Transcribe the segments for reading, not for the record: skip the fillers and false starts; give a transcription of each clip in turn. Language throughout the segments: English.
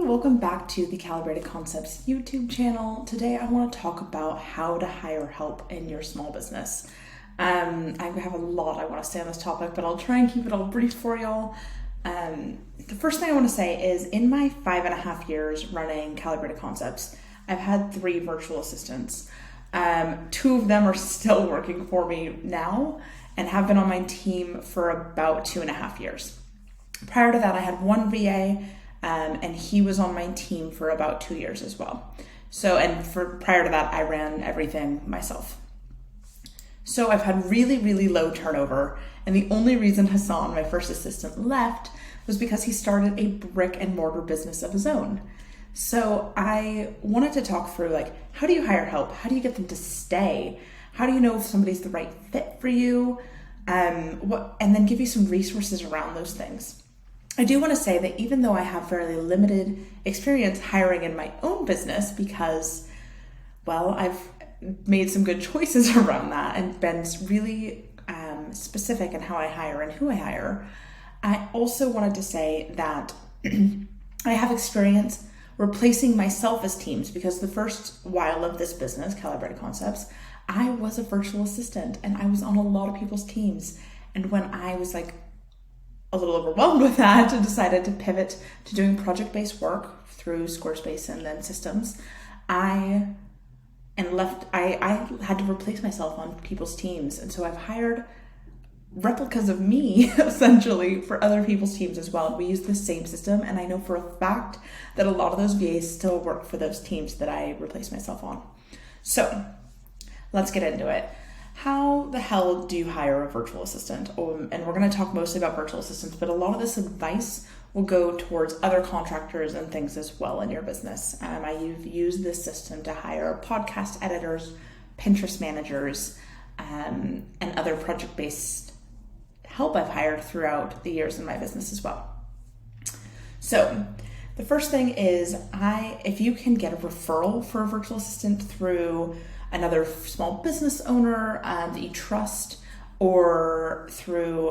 welcome back to the Calibrated Concepts YouTube channel. Today I want to talk about how to hire help in your small business. I have a lot I want to say on this topic, but I'll try and keep it all brief for y'all. The first thing I want to say is in my 5.5 years running Calibrated Concepts, I've had 3 virtual assistants. 2 of them are still working for me now and have been on my team for about 2.5 years. Prior to that, I had 1 VA, and he was on my team for about 2 years as well. Prior to that, I ran everything myself. So I've had really, really low turnover. And the only reason Hassan, my first assistant, left was because he started a brick and mortar business of his own. So I wanted to talk through, how do you hire help? How do you get them to stay? How do you know if somebody's the right fit for you? And then give you some resources around those things. I do want to say that even though I have fairly limited experience hiring in my own business because, I've made some good choices around that and been really specific in how I hire and who I hire, I also wanted to say that I have experience replacing myself as teams because the first while of this business, Calibrated Concepts, I was a virtual assistant and I was on a lot of people's teams. And when I was a little overwhelmed with that and decided to pivot to doing project-based work through Squarespace and then systems, I had to replace myself on people's teams. And so I've hired replicas of me essentially for other people's teams as well. We use the same system, and I know for a fact that a lot of those VAs still work for those teams that I replaced myself on. So let's get into it. How the hell do you hire a virtual assistant? And we're going to talk mostly about virtual assistants, but a lot of this advice will go towards other contractors and things as well in your business. I've used this system to hire podcast editors, Pinterest managers, and other project-based help I've hired throughout the years in my business as well. So the first thing is if you can get a referral for a virtual assistant through another small business owner that you trust, or through,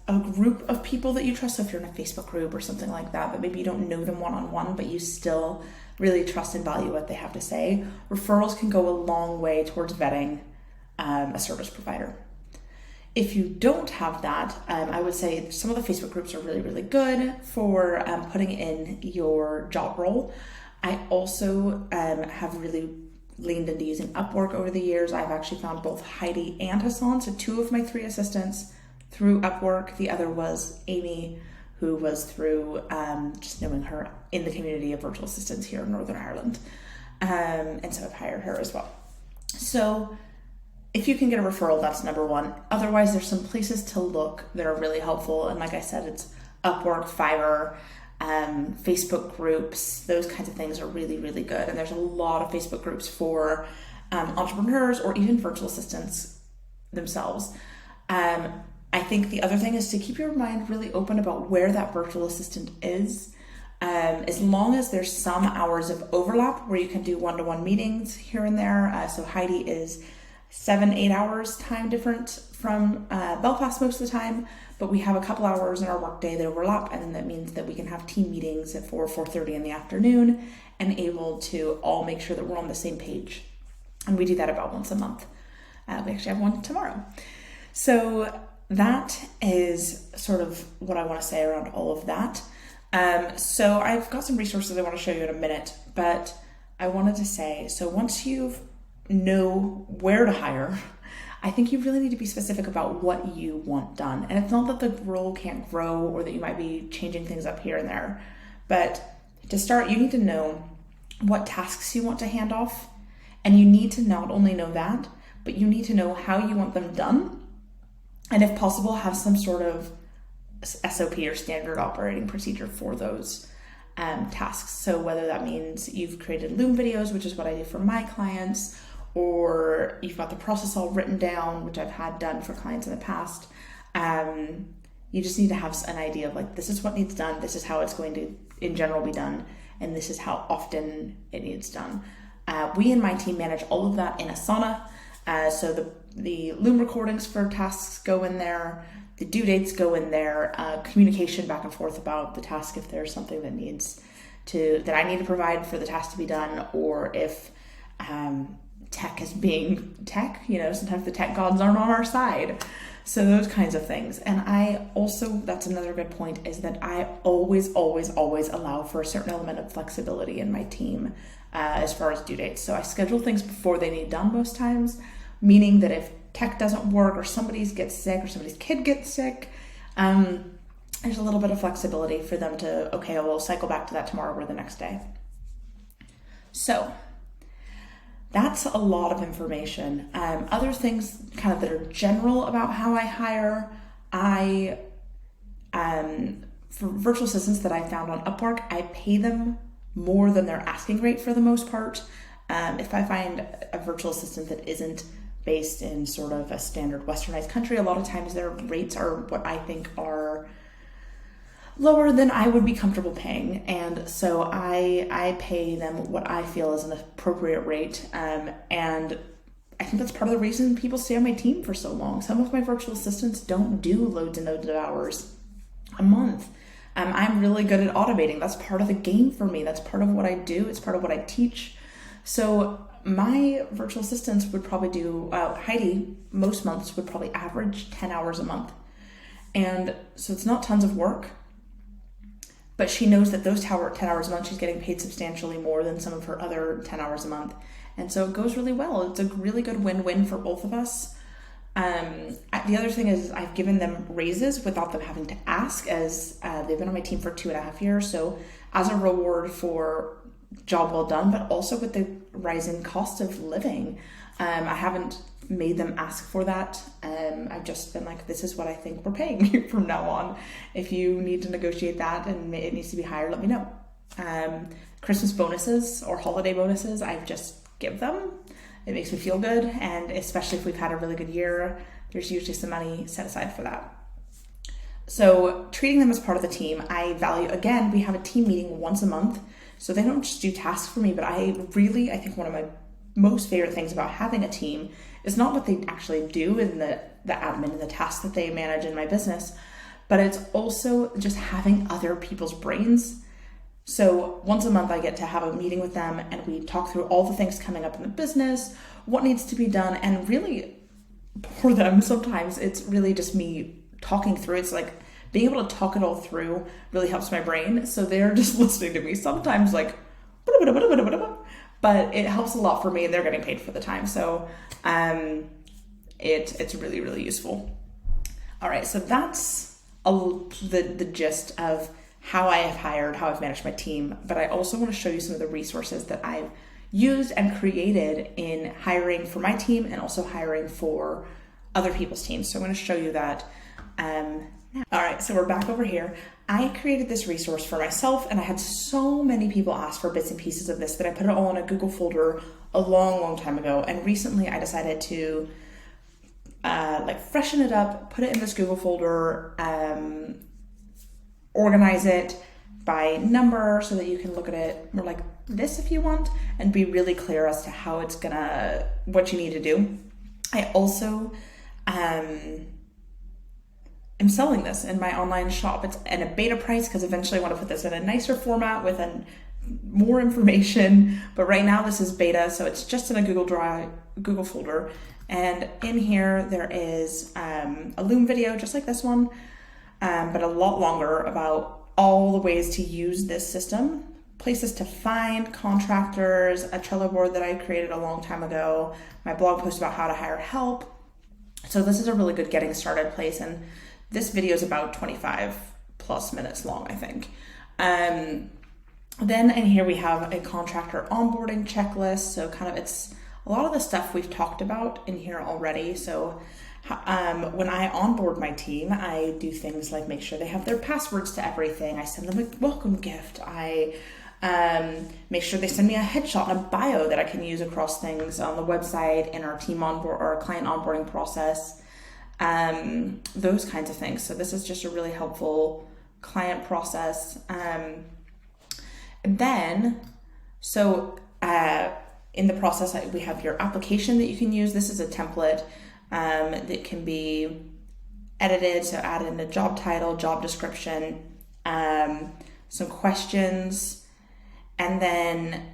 a group of people that you trust. So if you're in a Facebook group or something like that, but maybe you don't know them one-on-one, but you still really trust and value what they have to say, referrals can go a long way towards vetting a service provider. If you don't have that, I would say some of the Facebook groups are really, really good for putting in your job role. I also have really leaned into using Upwork over the years. I've actually found both Heidi and Hassan, so 2 of my 3 assistants, through Upwork. The other was Amy, who was through just knowing her in the community of virtual assistants here in Northern Ireland. And so I've hired her as well. So if you can get a referral, that's number 1. Otherwise, there's some places to look that are really helpful. And like I said, it's Upwork, Fiverr, Facebook groups, those kinds of things are really, really good. And there's a lot of Facebook groups for entrepreneurs or even virtual assistants themselves. I think the other thing is to keep your mind really open about where that virtual assistant is. As long as there's some hours of overlap where you can do one-to-one meetings here and there. So Heidi is 7-8 hours time different from Belfast most of the time, but we have a couple hours in our workday that overlap, and that means that we can have team meetings at 4:30 in the afternoon and able to all make sure that we're on the same page. And we do that about once a month. We actually have one tomorrow. So that is sort of what I want to say around all of that. So I've got some resources I want to show you in a minute, but I wanted to say, so once you know where to hire, I think you really need to be specific about what you want done. And it's not that the role can't grow or that you might be changing things up here and there, but to start, you need to know what tasks you want to hand off. And you need to not only know that, but you need to know how you want them done. And if possible, have some sort of SOP or standard operating procedure for those tasks. So whether that means you've created Loom videos, which is what I do for my clients, or you've got the process all written down, which I've had done for clients in the past. You just need to have an idea of this is what needs done, this is how it's going to in general be done, and this is how often it needs done. We and my team manage all of that in Asana. So the Loom recordings for tasks go in there. the due dates go in there, communication back and forth about the task if there's something that I need to provide for the task to be done, or if tech is being tech, sometimes the tech gods aren't on our side. So those kinds of things. And I also, that's another good point, is that I always allow for a certain element of flexibility in my team as far as due dates. So I schedule things before they need done most times, meaning that if tech doesn't work or somebody gets sick or somebody's kid gets sick, there's a little bit of flexibility for them to, okay, we'll cycle back to that tomorrow or the next day. So that's a lot of information. Other things kind of that are general about how I hire, for virtual assistants that I found on Upwork, I pay them more than their asking rate for the most part. If I find a virtual assistant that isn't based in sort of a standard westernized country, a lot of times their rates are what I think are lower than I would be comfortable paying. And so I pay them what I feel is an appropriate rate. And I think that's part of the reason people stay on my team for so long. Some of my virtual assistants don't do loads and loads of hours a month. I'm really good at automating. That's part of the game for me. That's part of what I do. It's part of what I teach. So my virtual assistants would probably do, Heidi, most months would probably average 10 hours a month. And so it's not tons of work, but she knows that those 10 hours a month, she's getting paid substantially more than some of her other 10 hours a month. And so it goes really well. It's a really good win-win for both of us. The other thing is I've given them raises without them having to ask, as they've been on my team for 2.5 years. So as a reward for job well done, but also with the rising cost of living, I haven't made them ask for that. I've just been like, this is what I think we're paying you from now on. If you need to negotiate that and it needs to be higher, let me know. Christmas bonuses or holiday bonuses, I just give them. It makes me feel good. And especially if we've had a really good year, there's usually some money set aside for that. So treating them as part of the team, I value, again, we have a team meeting once a month. So they don't just do tasks for me, but I think one of my most favorite things about having a team is not what they actually do in the admin and the tasks that they manage in my business, but it's also just having other people's brains. So once a month I get to have a meeting with them and we talk through all the things coming up in the business, what needs to be done, and really for them sometimes it's really just me talking through. It's like being able to talk it all through really helps my brain. So they're just listening to me sometimes like, but it helps a lot for me and they're getting paid for the time. So it's really, really useful. All right, so that's the gist of how I have hired, how I've managed my team. But I also want to show you some of the resources that I've used and created in hiring for my team and also hiring for other people's teams. So I'm going to show you that now. All right, so we're back over here. I created this resource for myself and I had so many people ask for bits and pieces of this that I put it all in a Google folder a long time ago. And recently I decided to freshen it up, put it in this Google folder, organize it by number so that you can look at it more like this if you want and be really clear as to how it's what you need to do. I also I'm selling this in my online shop. It's in a beta price because eventually I want to put this in a nicer format with more information. But right now this is beta, so it's just in a Google folder. And in here there is a Loom video just like this one, but a lot longer about all the ways to use this system, places to find contractors, a Trello board that I created a long time ago, my blog post about how to hire help. So this is a really good getting started place. And this video is about 25 plus minutes long, I think. Then in here we have a contractor onboarding checklist. So kind of it's a lot of the stuff we've talked about in here already. So when I onboard my team, I do things like make sure they have their passwords to everything. I send them a welcome gift. I make sure they send me a headshot and a bio that I can use across things on the website, in our team onboard or our client onboarding process. Those kinds of things. So this is just a really helpful client process. And then, in the process, we have your application that you can use. This is a template that can be edited, so add in the job title, job description, some questions, and then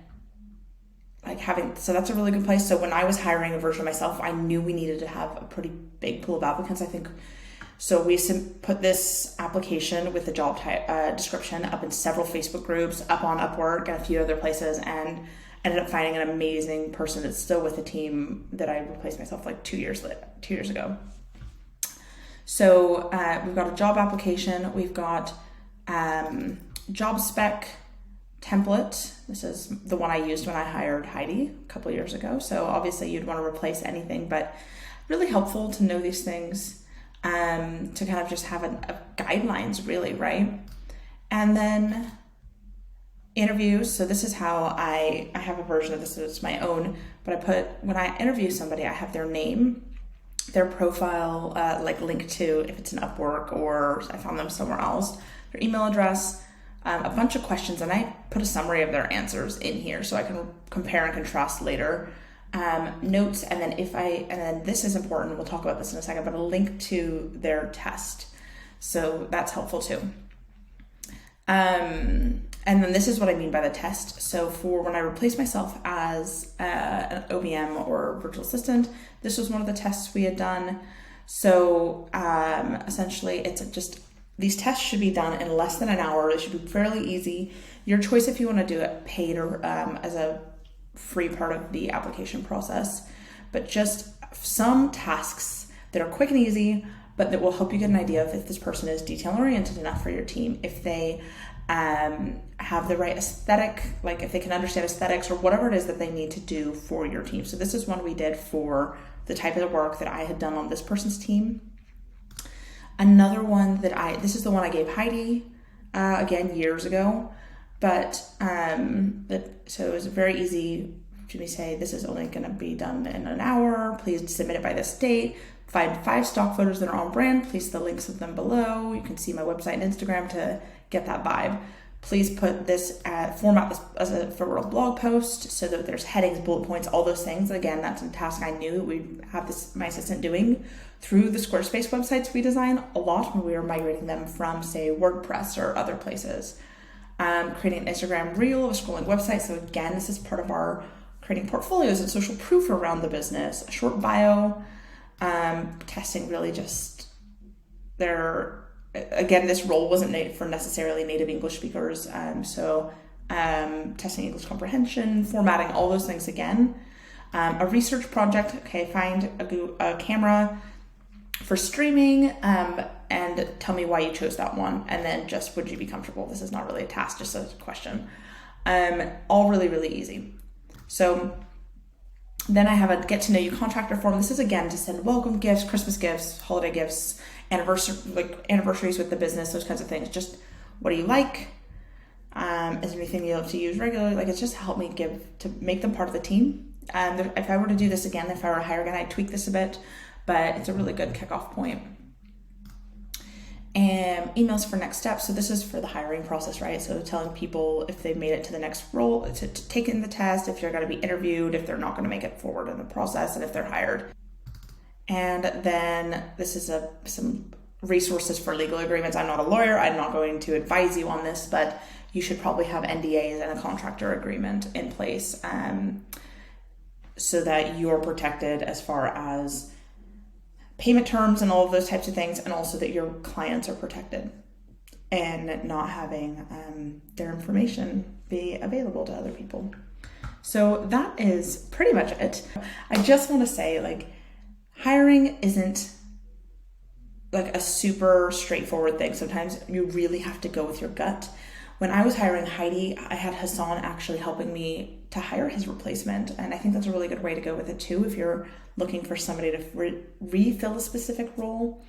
so that's a really good place. So when I was hiring a version of myself, I knew we needed to have a pretty big pool of applicants, I think. So we put this application with the job description up in several Facebook groups, up on Upwork and a few other places, and ended up finding an amazing person that's still with the team that I replaced myself like 2 years ago. So we've got a job application, we've got job spec template. This is the one I used when I hired Heidi a couple years ago. So obviously you'd want to replace anything, but really helpful to know these things, to kind of just have a guidelines really, right? And then interviews. So this is how I have a version of this, so it's my own, but when I interview somebody, I have their name, their profile, linked to if it's an Upwork or I found them somewhere else, their email address, a bunch of questions, and I put a summary of their answers in here so I can compare and contrast later. Notes, and then this is important, we'll talk about this in a second, but a link to their test. So that's helpful too. And then this is what I mean by the test. So for when I replaced myself as an OBM or virtual assistant, this was one of the tests we had done. So essentially it's just, these tests should be done in less than an hour. They should be fairly easy. Your choice if you want to do it paid or as a free part of the application process, but just some tasks that are quick and easy, but that will help you get an idea of if this person is detail oriented enough for your team, if they have the right aesthetic, like if they can understand aesthetics or whatever it is that they need to do for your team. So this is one we did for the type of work that I had done on this person's team. Another one this is the one I gave Heidi, again, years ago, but so it was very easy to me say, this is only going to be done in an hour. Please submit it by this date. Find 5 stock photos that are on brand. Please the links of them below. You can see my website and Instagram to get that vibe. Please put this, format this as a referral blog post so that there's headings, bullet points, all those things. Again, that's a task I knew we'd have my assistant doing through the Squarespace websites we design a lot when we were migrating them from, say, WordPress or other places. Creating an Instagram reel of a scrolling website. So again, this is part of our creating portfolios and social proof around the business. A short bio, testing really just again, this role wasn't for necessarily native English speakers. So testing English comprehension, formatting, all those things again. A research project, find a camera for streaming, and tell me why you chose that one. And then just, would you be comfortable? This is not really a task, just a question. All really, really easy. So then I have a get to know you contractor form. This is again to send welcome gifts, Christmas gifts, holiday gifts, anniversaries with the business, those kinds of things. Just what do you like? Is there anything you love to use regularly? It's just helped me to make them part of the team. If I were to do this again, if I were to hire again, I'd tweak this a bit, but it's a really good kickoff point. And emails for next steps. So this is for the hiring process, right? So telling people if they've made it to the next role, to take in the test, if they're going to be interviewed, if they're not going to make it forward in the process, and if they're hired. And then this is some resources for legal agreements. I'm not a lawyer. I'm not going to advise you on this, but you should probably have NDAs and a contractor agreement in place, so that you're protected as far as payment terms and all of those types of things, and also that your clients are protected and not having their information be available to other people. So that is pretty much it. I just want to say, hiring isn't a super straightforward thing. Sometimes you really have to go with your gut. When I was hiring Heidi, I had Hassan actually helping me to hire his replacement. And I think that's a really good way to go with it too, if you're looking for somebody to refill a specific role.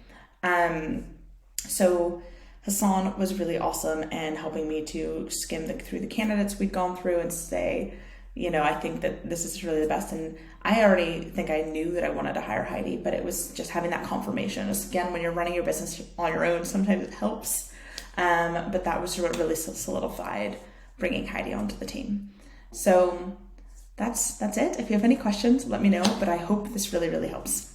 So Hassan was really awesome and helping me to skim through the candidates we'd gone through and say, I think that this is really the best. And I already think I knew that I wanted to hire Heidi, but it was just having that confirmation. Again, when you're running your business on your own, sometimes it helps. But that was what really solidified bringing Heidi onto the team. So that's it. If you have any questions, let me know, but I hope this really, really helps.